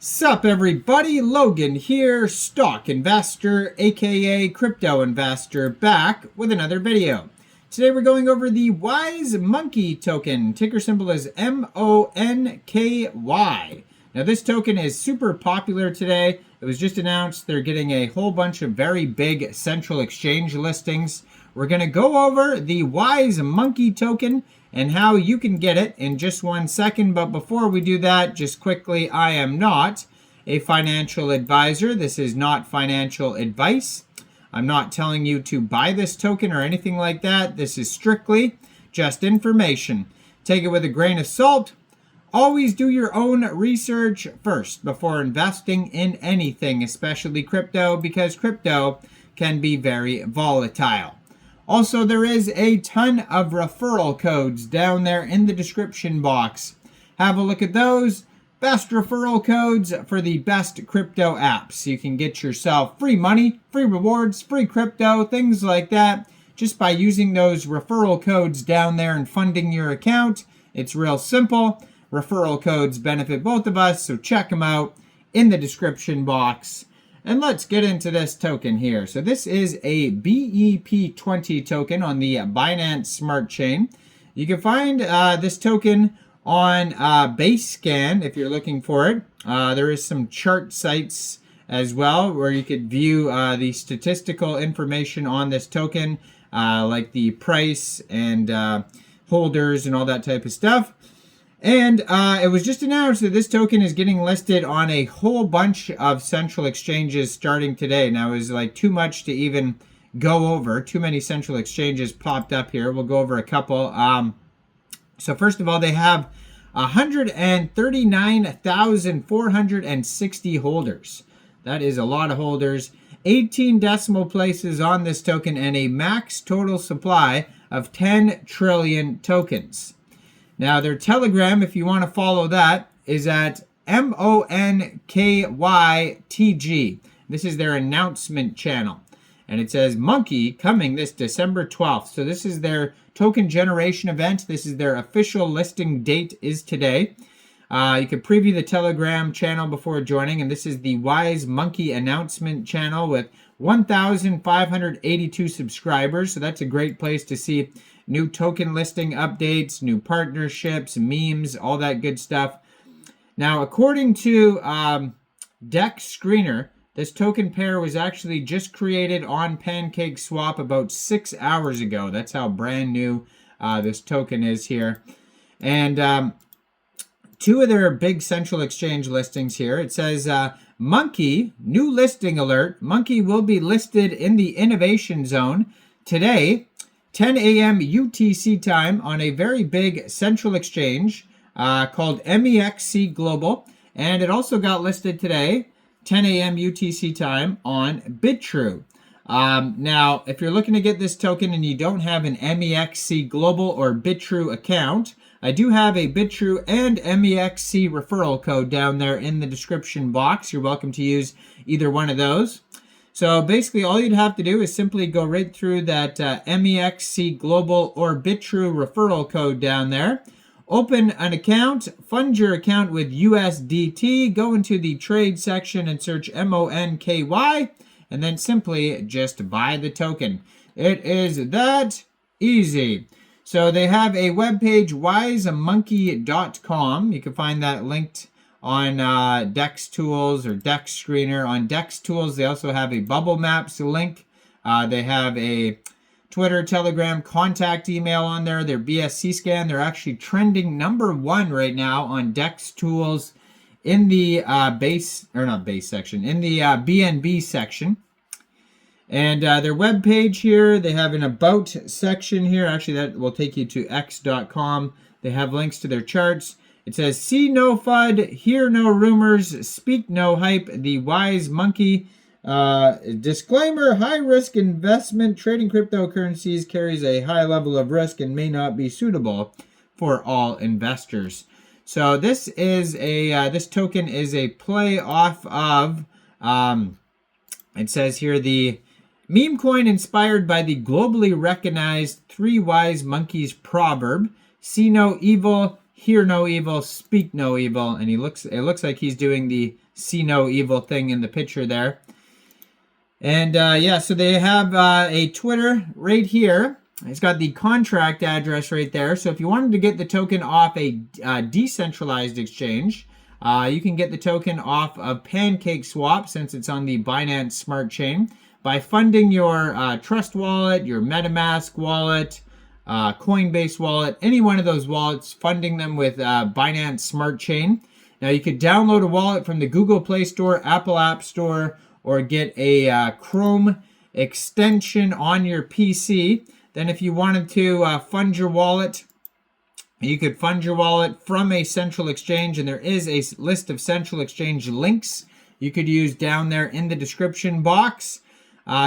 Sup everybody, Logan here, stock investor aka crypto investor, back with another video. Today we're going over the Wise Monkey token. Ticker symbol is MONKY. Now this token is super popular today. It was just announced they're getting a whole bunch of very big central exchange listings. We're going to go over the Wise Monkey token and how you can get it in just 1 second. But before we do that, just quickly, I am not a financial advisor. This is not financial advice. I'm not telling you to buy this token or anything like that. This is strictly just information. Take it with a grain of salt. Always do your own research first before investing in anything, especially crypto, because crypto can be very volatile. Also, there is a ton of referral codes down there in the description box. Have a look at those. Best referral codes for the best crypto apps. You can get yourself free money, free rewards, free crypto, things like that, just by using those referral codes down there and funding your account. It's real simple. Referral codes benefit both of us, so check them out in the description box. And let's get into this token here. So this is a BEP20 token on the Binance Smart Chain. You can find this token on Basescan if you're looking for it. There is some chart sites as well where you could view the statistical information on this token, like the price and holders and all that type of stuff. And it was just announced that this token is getting listed on a whole bunch of central exchanges starting today. Now, it was like too much to even go over. Too many central exchanges popped up here. We'll go over a couple. So first of all, they have 139,460 holders. That is a lot of holders. 18 decimal places on this token and a max total supply of 10 trillion tokens. Now, their Telegram, if you want to follow that, is at MONKYTG. This is their announcement channel. And it says, Monky coming this December 12th. So this is their token generation event. This is their official listing date is today. You can preview the Telegram channel before joining. And this is the Wise Monkey announcement channel with 1,582 subscribers. So that's a great place to see new token listing updates, new partnerships, memes, all that good stuff. Now, according to DEX Screener, this token pair was actually just created on Pancakeswap about 6 hours ago. That's how brand new this token is here. And two of their big central exchange listings here. It says, Monky, new listing alert. Monky will be listed in the Innovation Zone today, 10 a.m. UTC time, on a very big central exchange called Mexc Global. And it also got listed today, 10 a.m. UTC time, on Bitrue. Now, if you're looking to get this token and you don't have an Mexc Global or Bitrue account, I do have a Bitrue and Mexc referral code down there in the description box. You're welcome to use either one of those. So basically, all you'd have to do is simply go right through that Mexc Global or Bitrue referral code down there. Open an account, fund your account with USDT, go into the trade section and search MONKY, and then simply just buy the token. It is that easy. So they have a webpage, wisemonkey.com. You can find that linked on DEX Tools or DEX Screener. On DEX Tools, they also have a Bubble Maps link. They have a Twitter, Telegram, contact email on there. Their BSC scan, they're actually trending #1 right now on DEX Tools in the BNB section. And their web page here, they have an About section here. Actually, that will take you to x.com. They have links to their charts. It says, see no FUD, hear no rumors, speak no hype. The Wise Monkey disclaimer, high-risk investment. Trading cryptocurrencies carries a high level of risk and may not be suitable for all investors. So this is this token is a play off of, it says here, the Memecoin inspired by the globally recognized Three Wise Monkeys proverb, see no evil, hear no evil, speak no evil. And it looks like he's doing the see no evil thing in the picture there. And yeah, so they have a Twitter right here. It's got the contract address right there. So if you wanted to get the token off a decentralized exchange, you can get the token off of Pancakeswap since it's on the Binance Smart Chain by funding your Trust wallet, your MetaMask wallet, Coinbase wallet, any one of those wallets, funding them with Binance Smart Chain. Now you could download a wallet from the Google Play Store, Apple App Store, or get a Chrome extension on your PC. Then if you wanted to fund your wallet, you could fund your wallet from a central exchange, and there is a list of central exchange links you could use down there in the description box.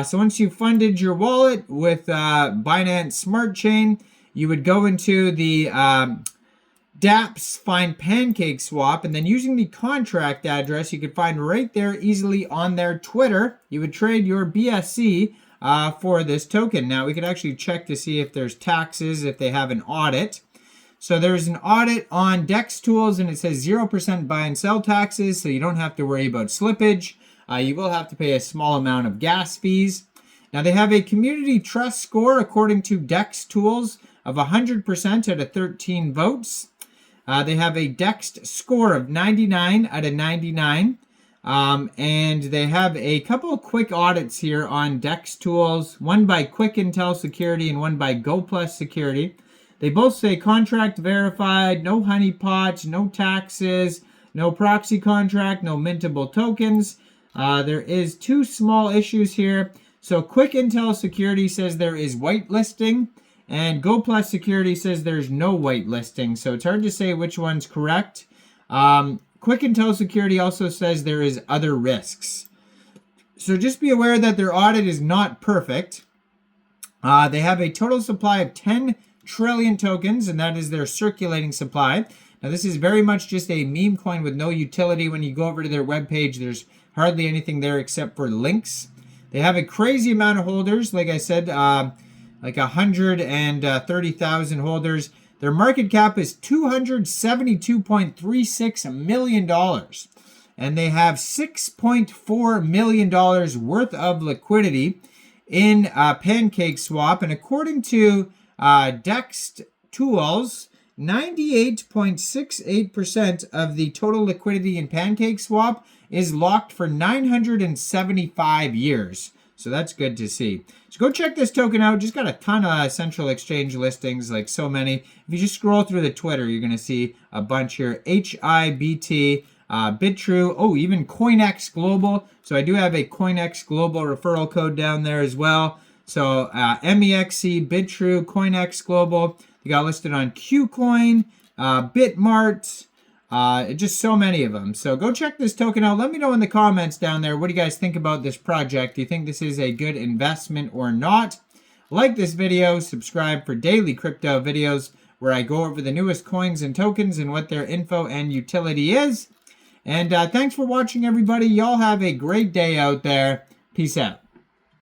So once you funded your wallet with Binance Smart Chain, you would go into the dApps, find Pancakeswap, and then using the contract address you could find right there easily on their Twitter, you would trade your BSC for this token. Now we could actually check to see if there's taxes, if they have an audit. So there's an audit on DEX tools, and it says 0% buy and sell taxes, so you don't have to worry about slippage. You will have to pay a small amount of gas fees. Now they have a community trust score according to DEX tools of 100% out of 13 votes. They have a DEX score of 99 out of 99. And they have a couple of quick audits here on DEX tools, one by Quick Intel Security and one by GoPlus Security. They both say contract verified, no honeypots, no taxes, no proxy contract, no mintable tokens. There is two small issues here. So Quick Intel Security says there is whitelisting, and GoPlus Security says there's no whitelisting. So it's hard to say which one's correct. Quick Intel Security also says there is other risks. So just be aware that their audit is not perfect. They have a total supply of 10 trillion tokens, and that is their circulating supply. Now this is very much just a meme coin with no utility. When you go over to their webpage, there's hardly anything there except for links. They have a crazy amount of holders, like I said, like 130,000 holders. Their market cap is $272.36 million. And they have $6.4 million worth of liquidity in Pancakeswap. And according to DEX tools, 98.68% of the total liquidity in Pancakeswap is locked for 975 years. So that's good to see. So go check this token out. Just got a ton of central exchange listings, like so many. If you just scroll through the Twitter, you're going to see a bunch here. HIBT, Bitrue, oh, even CoinEx Global. So I do have a CoinEx Global referral code down there as well. So Mexc, Bitrue, CoinEx Global. You got listed on Kucoin, Bitmart, just so many of them. So go check this token out. Let me know in the comments down there. What do you guys think about this project? Do you think this is a good investment or not? Like this video, subscribe for daily crypto videos where I go over the newest coins and tokens and what their info and utility is. And thanks for watching, everybody. Y'all have a great day out there. Peace out.